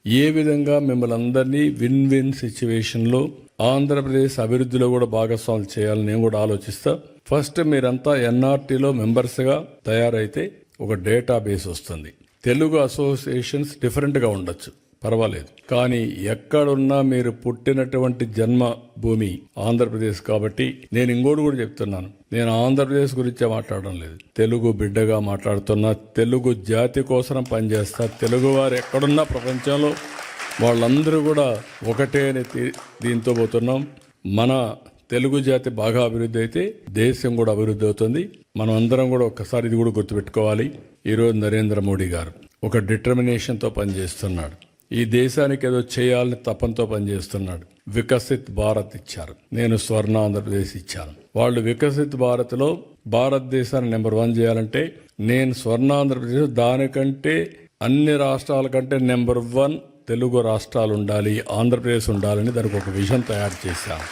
ఏ విధంగా మిమ్మల్ని అందరినీ విన్ విన్ సిచ్యువేషన్లో ఆంధ్రప్రదేశ్ అభివృద్ధిలో కూడా భాగస్వాములు చేయాలని నేను కూడా ఆలోచిస్తా. ఫస్ట్ మీరంతా ఎన్ఆర్టీలో మెంబర్స్గా తయారైతే ఒక డేటాబేస్ వస్తుంది. తెలుగు అసోసియేషన్స్ డిఫరెంట్గా ఉండొచ్చు, పర్వాలేదు. కానీ ఎక్కడున్నా మీరు పుట్టినటువంటి జన్మభూమి ఆంధ్రప్రదేశ్ కాబట్టి నేను ఇంకోటి కూడా చెప్తున్నాను, నేను ఆంధ్రప్రదేశ్ గురించే మాట్లాడడం లేదు, తెలుగు బిడ్డగా మాట్లాడుతున్నా. తెలుగు జాతి కోసం పనిచేస్తా. తెలుగు వారు ఎక్కడున్నా ప్రపంచంలో వాళ్ళందరూ కూడా ఒకటే అని దీంతో పోతున్నాం. మన తెలుగు జాతి బాగా అభివృద్ధి అయితే దేశం కూడా అభివృద్ధి అవుతుంది. మనం అందరం కూడా ఒక్కసారి ఇది కూడా గుర్తుపెట్టుకోవాలి. ఈరోజు నరేంద్ర మోడీ గారు ఒక డిటర్మినేషన్తో పనిచేస్తున్నాడు. ఈ దేశానికి ఏదో చేయాలని తపంతో పనిచేస్తున్నాడు. వికసిత్ భారత్ ఇచ్చారు, నేను స్వర్ణ ఆంధ్రప్రదేశ్ ఇచ్చాను. వాళ్ళు వికసిత్ భారత్లో భారతదేశాన్ని నెంబర్ 1 చేయాలంటే నేను స్వర్ణ ఆంధ్రప్రదేశ్ దానికంటే అన్ని రాష్ట్రాల కంటే నెంబర్ 1 తెలుగు రాష్ట్రాలు ఉండాలి, ఆంధ్రప్రదేశ్ ఉండాలని దానికి ఒక విజన్ తయారు చేశాను.